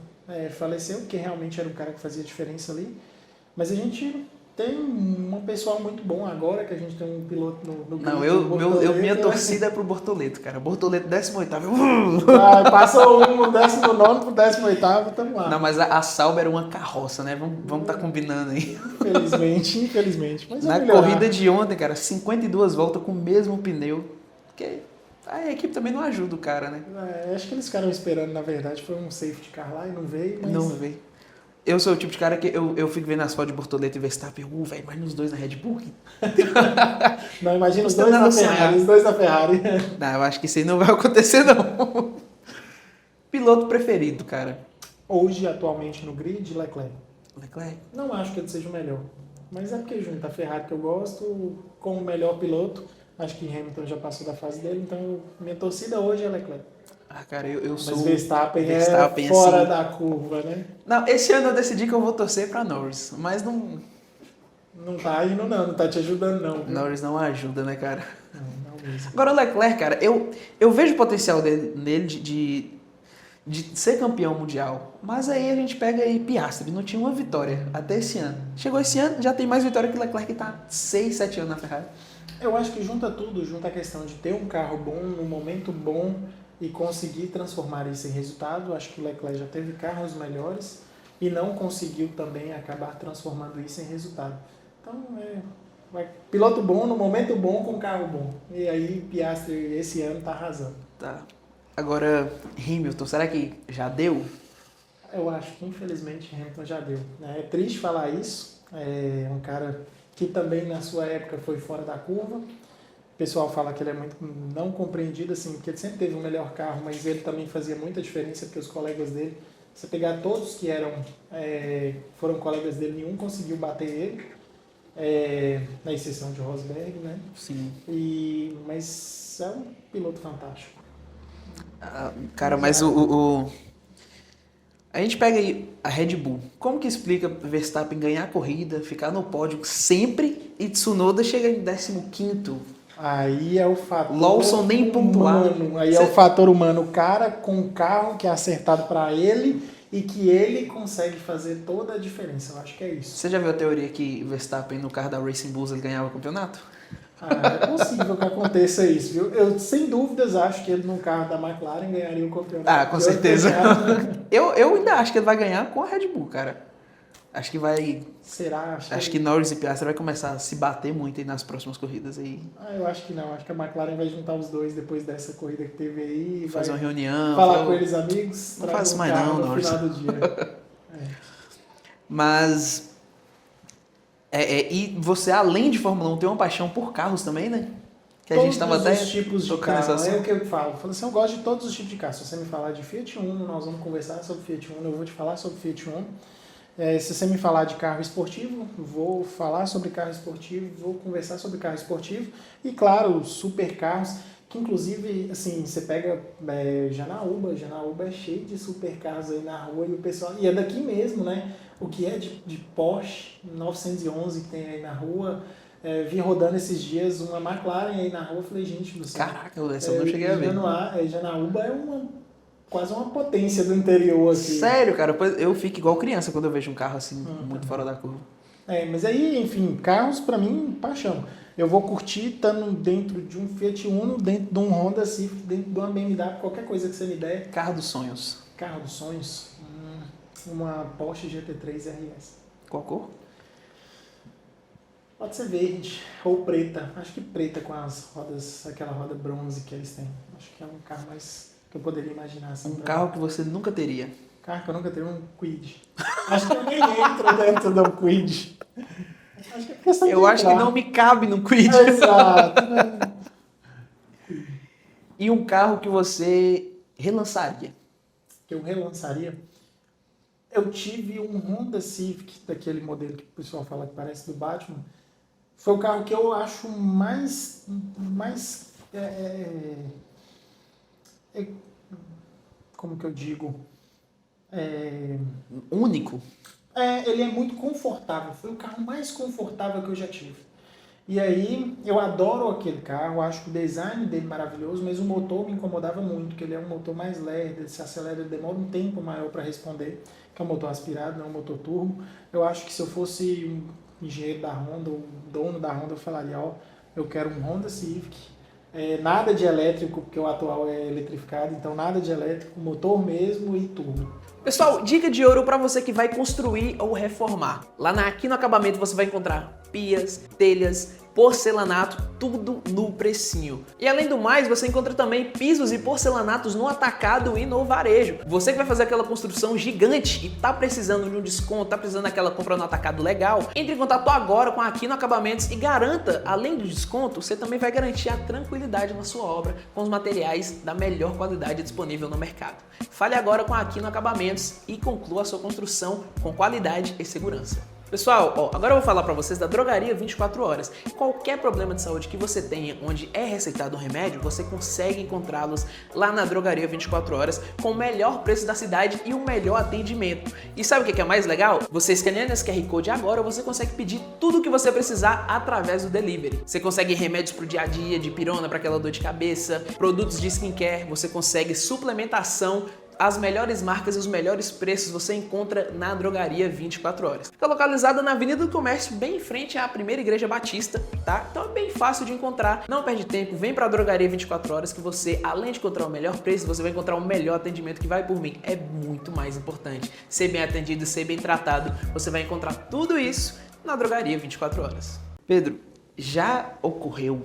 faleceu, porque realmente era um cara que fazia diferença ali. Mas a gente tem um pessoal muito bom agora, que a gente tem um piloto no Não, minha torcida é pro Bortoleto, cara. Bortoleto 18º. Passou do 19º pro 18º, tamo lá. Não, mas a Sauber era uma carroça, né? Vamos tá combinando aí. Infelizmente. Mas na corrida de ontem, cara, 52 voltas com o mesmo pneu. Porque a equipe também não ajuda o cara, né? Acho que eles ficaram esperando, na verdade, foi um safety car lá e não veio. Mas... Não veio. Eu sou o tipo de cara que eu fico vendo as fotos de Bortoleto e Verstappen, velho, mas nos dois na Red Bull. Não, imagina os dois na Ferrari. Não, eu acho que isso aí não vai acontecer, não. Piloto preferido, cara? Hoje, atualmente, no grid, Leclerc. Leclerc? Não acho que ele seja o melhor. Mas é porque junto a Ferrari que eu gosto, como o melhor piloto, acho que Hamilton já passou da fase dele, então minha torcida hoje é Leclerc. Ah, cara, eu sou... Mas Verstappen é fora da curva, né? Não, esse ano eu decidi que eu vou torcer pra Norris, mas não... Não tá indo não tá te ajudando não. Viu? Norris não ajuda, né, cara? Não mesmo. Agora o Leclerc, cara, eu vejo o potencial nele de de ser campeão mundial. Mas aí a gente pega aí Piastri, não tinha uma vitória até esse ano. Chegou esse ano, já tem mais vitória que Leclerc, que tá 6, 7 anos na Ferrari. Eu acho que junta tudo, junta a questão de ter um carro bom, num momento bom e conseguir transformar isso em resultado. Acho que o Leclerc já teve carros melhores e não conseguiu também acabar transformando isso em resultado. Então, piloto bom, no momento bom, com carro bom. E aí, Piastri esse ano tá arrasando. Tá. Agora, Hamilton, será que já deu? Eu acho que, infelizmente, Hamilton já deu. É triste falar isso. É um cara que também, na sua época, foi fora da curva. O pessoal fala que ele é muito não compreendido, assim, porque ele sempre teve o melhor carro, mas ele também fazia muita diferença, porque os colegas dele, se você pegar todos que foram colegas dele, nenhum conseguiu bater ele, na exceção de Rosberg, né? Sim. Mas é um piloto fantástico. Cara, mas a gente pega aí a Red Bull. Como que explica Verstappen ganhar a corrida, ficar no pódio sempre e Tsunoda chega em 15º? Aí é o fator Lawson nem pontuado. humano. Aí é o fator humano. O cara com um carro que é acertado para ele e que ele consegue fazer toda a diferença. Eu acho que é isso. Você já viu a teoria que Verstappen no carro da Racing Bulls ele ganhava o campeonato? É possível que aconteça isso, viu? Eu, sem dúvidas, acho que ele no carro da McLaren ganharia o campeonato. Ah, com certeza. Eu ainda acho que ele vai ganhar com a Red Bull, cara. Acho que vai... Será? Acho que Norris e Piastri vai começar a se bater muito aí nas próximas corridas aí. Eu acho que não. Acho que a McLaren vai juntar os dois depois dessa corrida que teve aí. E fazer uma reunião. Falar com eles, amigos. Não faz mais não, no Norris. final do dia. Mas... e você, além de Fórmula 1, tem uma paixão por carros também, né? Que a gente estava até todos os tipos de tocando carro, nesse assunto. é o que eu falo. Eu falo assim, eu gosto de todos os tipos de carro. Se você me falar de Fiat Uno, nós vamos conversar sobre Fiat Uno, eu vou te falar sobre Fiat Uno. Se você me falar de carro esportivo, vou falar sobre carro esportivo, vou conversar sobre carro esportivo. E claro, super carros, que inclusive, assim, você pega Janaúba é cheio de super carros aí na rua e o pessoal... E é daqui mesmo, né? O que é de Porsche 911 que tem aí na rua... vi rodando esses dias uma McLaren aí na rua, falei, gente do céu. Caraca, essa eu não cheguei a ver. Janaúba é quase uma potência do interior aqui. Sério, cara, eu fico igual criança quando eu vejo um carro assim, muito fora da curva. Mas aí, enfim, carros pra mim, paixão. Eu vou curtir estando dentro de um Fiat Uno, dentro de um Honda Civic, dentro de uma BMW, qualquer coisa que você me der. Carro dos sonhos. Carro dos sonhos, uma Porsche GT3 RS. Qual cor? Pode ser verde ou preta. Acho que preta com as rodas, aquela roda bronze que eles têm. Acho que é um carro mais que eu poderia imaginar. Assim, um carro que você nunca teria. Carro que eu nunca teria, um Kwid. Acho que eu nem entro dentro do Kwid. Acho que é questão eu acho que não me cabe no Kwid. Exato. E um carro que você relançaria? Que eu relançaria? Eu tive um Honda Civic, daquele modelo que o pessoal fala que parece do Batman. Foi o carro que eu acho mais como que eu digo? Único? Ele é muito confortável. Foi o carro mais confortável que eu já tive. E aí, eu adoro aquele carro, acho que o design dele é maravilhoso, mas o motor me incomodava muito, porque ele é um motor mais lerdo, ele se acelera, ele demora um tempo maior para responder, que é um motor aspirado, não é um motor turbo. Eu acho que se eu fosse um engenheiro da Honda, um dono da Honda, eu falaria, eu quero um Honda Civic, nada de elétrico, porque o atual é eletrificado, então nada de elétrico, motor mesmo e turbo. Pessoal, dica de ouro para você que vai construir ou reformar. Lá Aqui no Acabamento você vai encontrar pias, telhas, porcelanato, tudo no precinho. E além do mais, você encontra também pisos e porcelanatos no atacado e no varejo. Você que vai fazer aquela construção gigante e tá precisando de um desconto, tá precisando daquela compra no atacado legal, entre em contato agora com a Aqui no Acabamentos e garanta, além do desconto, você também vai garantir a tranquilidade na sua obra com os materiais da melhor qualidade disponível no mercado. Fale agora com a Aqui no Acabamentos e conclua a sua construção com qualidade e segurança. Pessoal, agora eu vou falar para vocês da Drogaria 24 Horas. Qualquer problema de saúde que você tenha, onde é receitado um remédio, você consegue encontrá-los lá na Drogaria 24 Horas com o melhor preço da cidade e o melhor atendimento. E sabe o que é mais legal? Você escaneando esse QR Code agora, você consegue pedir tudo o que você precisar através do delivery. Você consegue remédios para o dia a dia, de pirona para aquela dor de cabeça, produtos de skincare, você consegue suplementação, As melhores marcas e os melhores preços você encontra na Drogaria 24 Horas. Fica localizada na Avenida do Comércio, bem em frente à primeira Igreja Batista, tá? Então é bem fácil de encontrar, não perde tempo, vem pra Drogaria 24 Horas que você, além de encontrar o melhor preço, você vai encontrar o melhor atendimento que vai por mim. É muito mais importante. Ser bem atendido, ser bem tratado, você vai encontrar tudo isso na Drogaria 24 Horas. Pedro, já ocorreu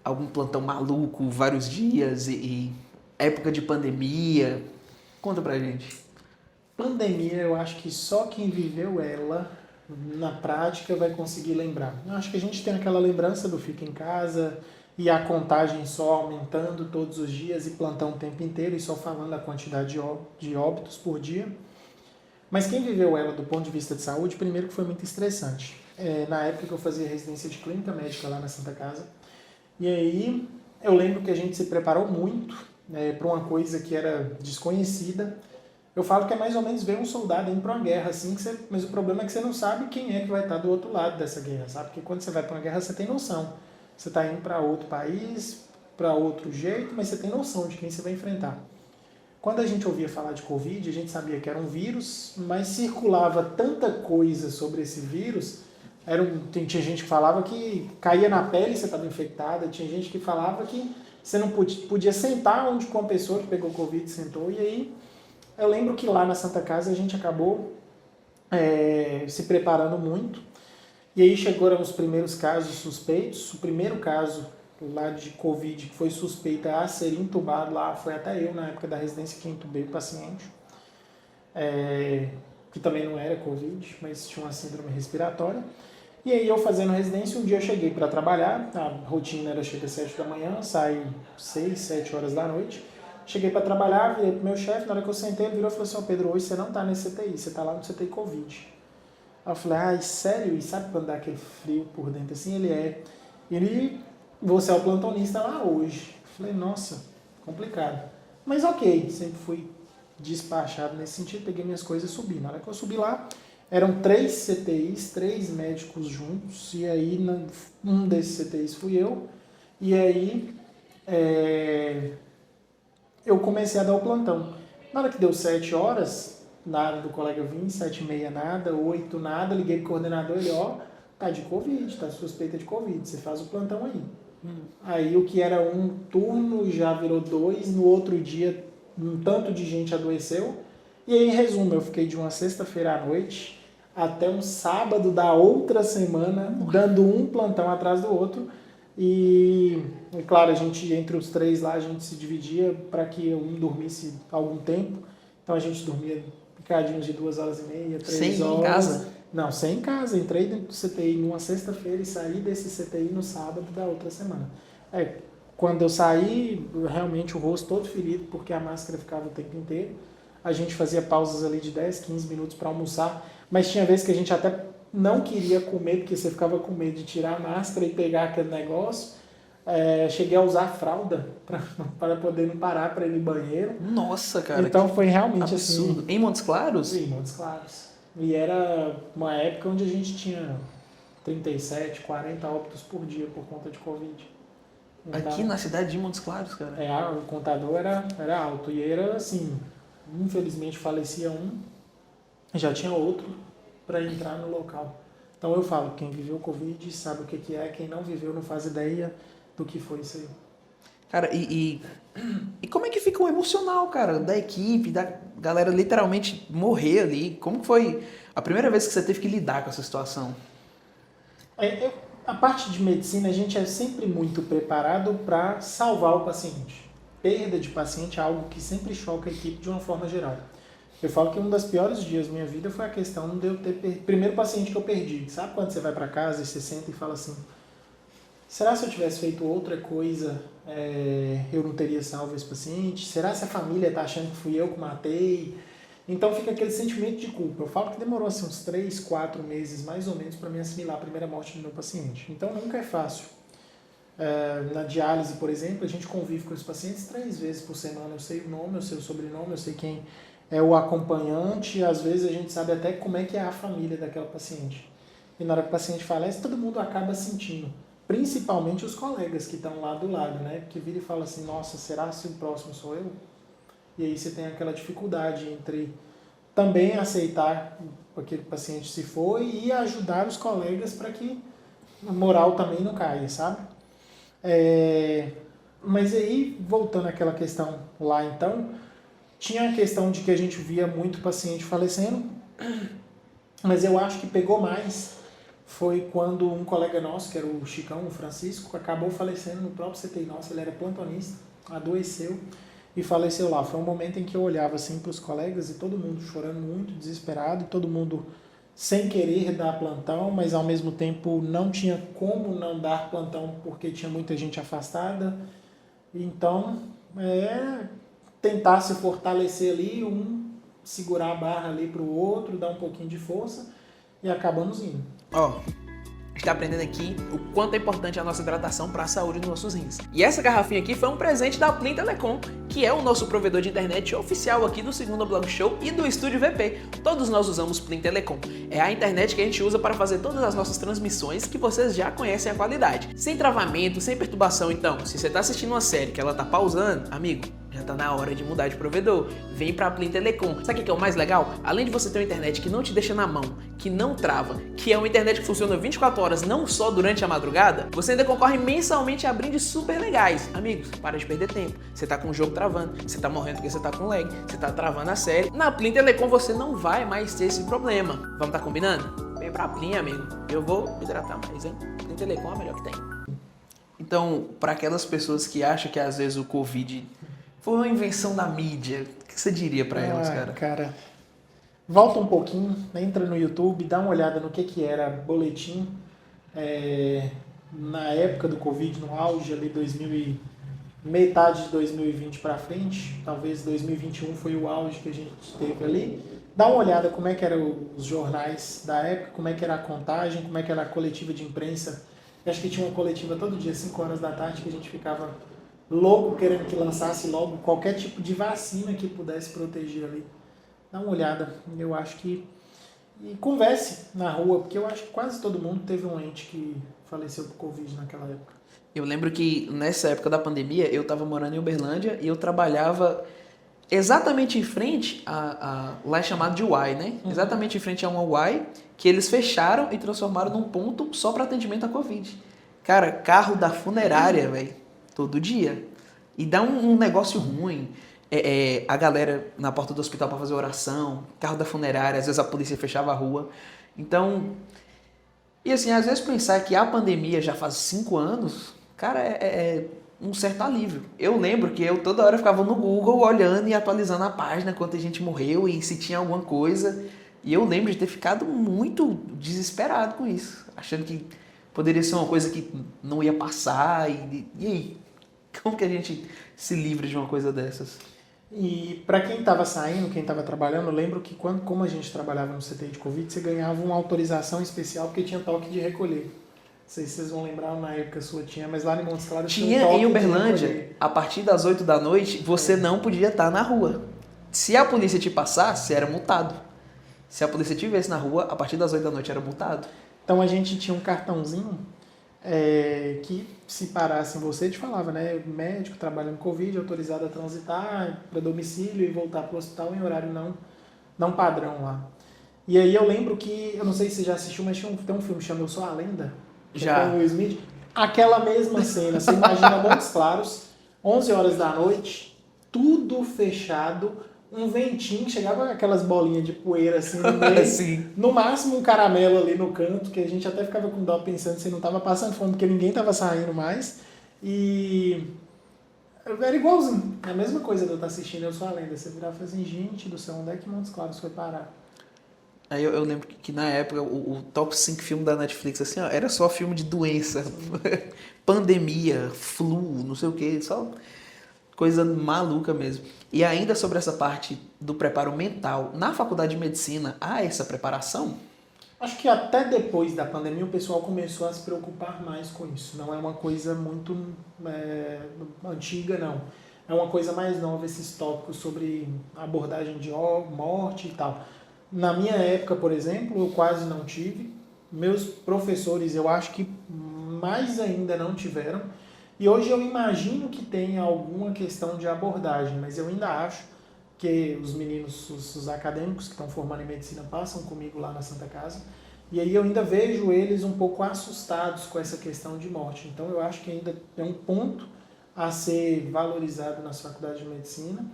algum plantão maluco, vários dias e época de pandemia? Conta pra gente. Pandemia, eu acho que só quem viveu ela na prática vai conseguir lembrar. Eu acho que a gente tem aquela lembrança do fica em casa e a contagem só aumentando todos os dias e plantão o tempo inteiro e só falando a quantidade de óbitos por dia. Mas quem viveu ela do ponto de vista de saúde, primeiro que foi muito estressante. Na época que eu fazia residência de clínica médica lá na Santa Casa, e aí eu lembro que a gente se preparou muito para uma coisa que era desconhecida. Eu falo que é mais ou menos ver um soldado indo para uma guerra, assim, mas o problema é que você não sabe quem é que vai estar do outro lado dessa guerra, sabe? Porque quando você vai para uma guerra, você tem noção. Você está indo para outro país, para outro jeito, mas você tem noção de quem você vai enfrentar. Quando a gente ouvia falar de Covid, a gente sabia que era um vírus, mas circulava tanta coisa sobre esse vírus. Tinha gente que falava que caía na pele e você estava infectada, tinha gente que falava que você não podia sentar onde com a pessoa que pegou Covid sentou, e aí eu lembro que lá na Santa Casa a gente acabou se preparando muito, e aí chegaram os primeiros casos suspeitos. O primeiro caso lá de Covid que foi suspeita a ser intubado lá, foi até eu na época da residência que intubei o paciente, que também não era Covid, mas tinha uma síndrome respiratória. E aí eu fazendo residência, um dia eu cheguei para trabalhar, a rotina era chegar às 7 da manhã, saí 6, 7 horas da noite. Cheguei para trabalhar, virei pro meu chefe, na hora que eu sentei, ele virou e falou assim: Pedro, hoje você não tá nesse CTI, você tá lá no CTI Covid. Aí eu falei: ai, sério? E sabe quando dá aquele frio por dentro assim? Você é o plantonista lá hoje. Eu falei: nossa, complicado. Mas ok, sempre fui despachado nesse sentido, peguei minhas coisas e subi. Na hora que eu subi lá, eram 3 CTIs, 3 médicos juntos, e aí um desses CTIs fui eu, e aí eu comecei a dar o plantão. Na hora que deu 7 horas, nada do colega vir, 7h30 nada, 8 nada, liguei pro coordenador, ele, tá de Covid, tá suspeita de Covid, você faz o plantão aí. Aí o que era um turno já virou 2, no outro dia um tanto de gente adoeceu, e aí em resumo, eu fiquei de uma sexta-feira à noite até um sábado da outra semana, dando um plantão atrás do outro, e claro, a gente, entre os 3 lá, a gente se dividia para que um dormisse algum tempo, então a gente dormia picadinhos de 2h30, 3 horas. Sem ir em casa? Não, sem em casa, entrei dentro do CTI numa sexta-feira e saí desse CTI no sábado da outra semana. Quando eu saí, realmente o rosto todo ferido, porque a máscara ficava o tempo inteiro. A gente fazia pausas ali de 10, 15 minutos para almoçar, mas tinha vezes que a gente até não queria comer, porque você ficava com medo de tirar a máscara e pegar aquele negócio. Cheguei a usar fralda para poder não parar para ir no banheiro. Nossa, cara. Então foi realmente absurdo. assim. Em Montes Claros? Em Montes Claros. E era uma época onde a gente tinha 37, 40 óbitos por dia por conta de Covid. Então, aqui na cidade de Montes Claros, cara? O contador era alto. E era assim, infelizmente falecia um, já tinha outro para entrar no local. Então eu falo, quem viveu Covid sabe o que é, quem não viveu não faz ideia do que foi isso aí. Cara, e como é que fica o emocional, cara, da equipe, da galera literalmente morrer ali? Como foi a primeira vez que você teve que lidar com essa situação? A parte de medicina, a gente é sempre muito preparado para salvar o paciente. Perda de paciente é algo que sempre choca a equipe de uma forma geral. Eu falo que um dos piores dias da minha vida foi a questão de eu ter primeiro paciente que eu perdi. Sabe quando você vai para casa e você senta e fala assim: será se eu tivesse feito outra coisa, eu não teria salvo esse paciente? Será se a família está achando que fui eu que matei? Então fica aquele sentimento de culpa. Eu falo que demorou assim, uns 3, 4 meses mais ou menos para me assimilar a primeira morte do meu paciente. Então nunca é fácil. Na diálise, por exemplo, a gente convive com os pacientes 3 vezes por semana. Eu sei o nome, eu sei o sobrenome, eu sei quem é o acompanhante. Às vezes a gente sabe até como é que é a família daquela paciente. E na hora que o paciente falece, todo mundo acaba sentindo. Principalmente os colegas que estão lá do lado, né? Porque vira e fala assim: nossa, será que o próximo sou eu? E aí você tem aquela dificuldade entre também aceitar aquele paciente se foi e ajudar os colegas para que a moral também não caia, sabe? Mas aí, voltando àquela questão lá então, tinha a questão de que a gente via muito paciente falecendo, mas eu acho que pegou mais foi quando um colega nosso, que era o Chicão, o Francisco, acabou falecendo no próprio CTI nosso. Ele era plantonista, adoeceu e faleceu lá. Foi um momento em que eu olhava assim para os colegas e todo mundo chorando muito, desesperado, e todo mundo sem querer dar plantão, mas ao mesmo tempo não tinha como não dar plantão porque tinha muita gente afastada. Então, tentar se fortalecer ali, segurar a barra ali para o outro, dar um pouquinho de força e acabamos indo. Ó, está aprendendo aqui o quanto é importante a nossa hidratação para a saúde dos nossos rins. E essa garrafinha aqui foi um presente da Plim Telecom, que é o nosso provedor de internet oficial aqui do Segunda Blog Show e do Estúdio VP. Todos nós usamos Plim Telecom. É a internet que a gente usa para fazer todas as nossas transmissões, que vocês já conhecem a qualidade. Sem travamento, sem perturbação. Então, se você está assistindo uma série que ela tá pausando, amigo, já tá na hora de mudar de provedor. Vem pra Plim Telecom. Sabe o que é o mais legal? Além de você ter uma internet que não te deixa na mão, que não trava, que é uma internet que funciona 24 horas, não só durante a madrugada, você ainda concorre mensalmente a brindes super legais. Amigos, para de perder tempo. Você tá com o jogo travando, você tá morrendo porque você tá com lag, você tá travando a série. Na Plim Telecom você não vai mais ter esse problema. Vamos tá combinando? Vem pra Plim, amigo. Eu vou me hidratar mais, hein? Plim Telecom é a melhor que tem. Então, para aquelas pessoas que acham que às vezes o Covid foi uma invenção da mídia, o que você diria para elas, cara? Cara, volta um pouquinho, entra no YouTube, dá uma olhada no que era boletim na época do Covid, no auge ali, metade de 2020 para frente, talvez 2021 foi o auge que a gente teve ali. Dá uma olhada como é que eram os jornais da época, como é que era a contagem, como é que era a coletiva de imprensa. Eu acho que tinha uma coletiva todo dia, 5 horas da tarde, que a gente ficava louco querendo que lançasse logo qualquer tipo de vacina que pudesse proteger ali. Dá uma olhada, eu acho que... E converse na rua, porque eu acho que quase todo mundo teve um ente que faleceu por Covid naquela época. Eu lembro que nessa época da pandemia, eu estava morando em Uberlândia e eu trabalhava exatamente em frente lá é chamado de UAI, né? Exatamente em frente a uma UAI, que eles fecharam e transformaram num ponto só para atendimento à Covid. Cara, carro da funerária, velho, todo dia. E dá um negócio ruim. A galera na porta do hospital para fazer oração, carro da funerária, às vezes a polícia fechava a rua. Então, e assim, às vezes pensar que a pandemia já faz 5 anos, cara, é um certo alívio. Eu lembro que eu toda hora ficava no Google olhando e atualizando a página, quanta gente morreu e se tinha alguma coisa. E eu lembro de ter ficado muito desesperado com isso, achando que poderia ser uma coisa que não ia passar. E aí? Como que a gente se livra de uma coisa dessas? E para quem estava saindo, quem estava trabalhando, eu lembro que como a gente trabalhava no CTI de Covid, você ganhava uma autorização especial porque tinha toque de recolher. Não sei se vocês vão lembrar, na época sua tinha, mas lá em Montes Claros tinha um toque em Uberlândia, a partir das 8 da noite, você não podia estar na rua. Se a polícia te passasse, era multado. Se a polícia te visse na rua, a partir das 8 da noite era multado. Então a gente tinha um cartãozinho que se parasse em você, te falava, né? Médico trabalhando Covid, autorizado a transitar para domicílio e voltar para o hospital em horário não padrão lá. E aí eu lembro que, eu não sei se você já assistiu, mas tem um filme chamado Eu Sou a Lenda, já. Com o Will Smith. Aquela mesma cena, você imagina Montes Claros, 11 horas da noite, tudo fechado, um ventinho, chegava aquelas bolinhas de poeira assim no meio, Sim. No máximo um caramelo ali no canto, que a gente até ficava com dó pensando se não estava passando fome, porque ninguém estava saindo mais. E era igualzinho, é a mesma coisa de eu estar assistindo Eu Sou a Lenda. Você virava e falava assim, gente do céu, onde é que Montes Claros foi parar? Aí eu lembro que na época o top 5 filme da Netflix assim, ó, era só filme de doença, pandemia, flu, não sei o que, só coisa maluca mesmo. E ainda sobre essa parte do preparo mental, na faculdade de medicina há essa preparação? Acho que até depois da pandemia o pessoal começou a se preocupar mais com isso. Não é uma coisa muito antiga, não. É uma coisa mais nova, esses tópicos sobre abordagem de morte e tal. Na minha época, por exemplo, eu quase não tive. Meus professores, eu acho que mais ainda não tiveram. E hoje eu imagino que tenha alguma questão de abordagem, mas eu ainda acho, que os meninos, os acadêmicos que estão formando em medicina passam comigo lá na Santa Casa, e aí eu ainda vejo eles um pouco assustados com essa questão de morte. Então eu acho que ainda é um ponto a ser valorizado nas faculdades de medicina,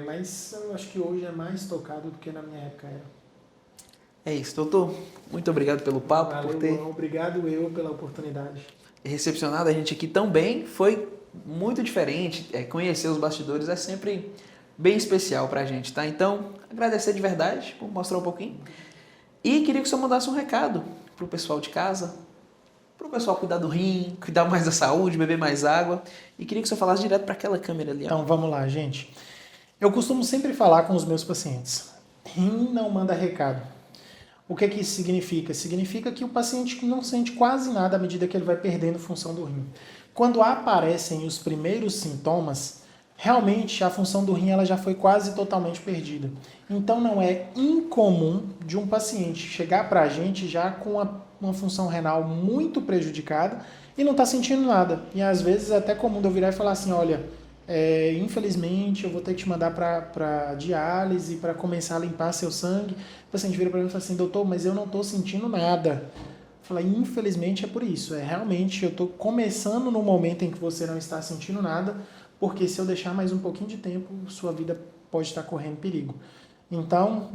mas eu acho que hoje é mais tocado do que na minha época era. É isso, doutor. Muito obrigado pelo papo, Valeu, por ter Luan. Obrigado eu pela oportunidade. recepcionado a gente aqui tão bem. Foi muito diferente. Conhecer os bastidores é sempre bem especial pra gente, tá? Então, agradecer de verdade por mostrar um pouquinho. E queria que o senhor mandasse um recado pro pessoal de casa, pro pessoal cuidar do rim, cuidar mais da saúde, beber mais água. E queria que o senhor falasse direto para aquela câmera ali. Ó. Então vamos lá, gente. Eu costumo sempre falar com os meus pacientes: rim não manda recado. O que isso significa? Significa que o paciente não sente quase nada à medida que ele vai perdendo função do rim. Quando aparecem os primeiros sintomas, realmente a função do rim ela já foi quase totalmente perdida. Então não é incomum de um paciente chegar para a gente já com uma função renal muito prejudicada e não está sentindo nada. E às vezes é até comum de eu virar e falar assim: olha, infelizmente eu vou ter que te mandar para diálise para começar a limpar seu sangue. O paciente vira para mim e fala assim: doutor, mas eu não estou sentindo nada. Eu falei: infelizmente é por isso. Realmente eu estou começando no momento em que você não está sentindo nada, porque se eu deixar mais um pouquinho de tempo, sua vida pode estar correndo perigo. Então,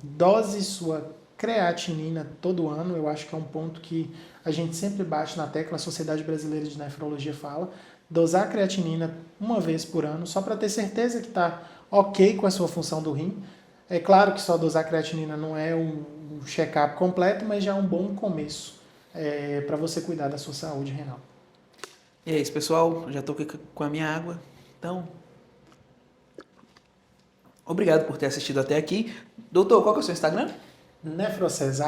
dose sua creatinina todo ano. Eu acho que é um ponto que a gente sempre bate na tecla, a Sociedade Brasileira de Nefrologia fala. Dosar creatinina uma vez por ano, só para ter certeza que está ok com a sua função do rim. É claro que só dosar creatinina não é um check-up completo, mas já é um bom começo para você cuidar da sua saúde renal. E é isso, pessoal. Já estou com a minha água. Então, obrigado por ter assistido até aqui. Doutor, qual que é o seu Instagram? Nefrocesa,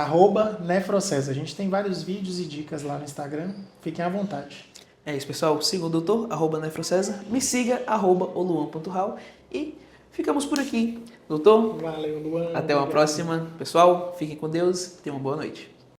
@Nefrocesa. A gente tem vários vídeos e dicas lá no Instagram. Fiquem à vontade. É isso, pessoal. Siga o doutor, @Nefrocesa. Me siga, @oluan.raul. E ficamos por aqui. Doutor, Valeu, Luan. até uma Obrigado. próxima. Pessoal, fiquem com Deus. Tenham uma boa noite.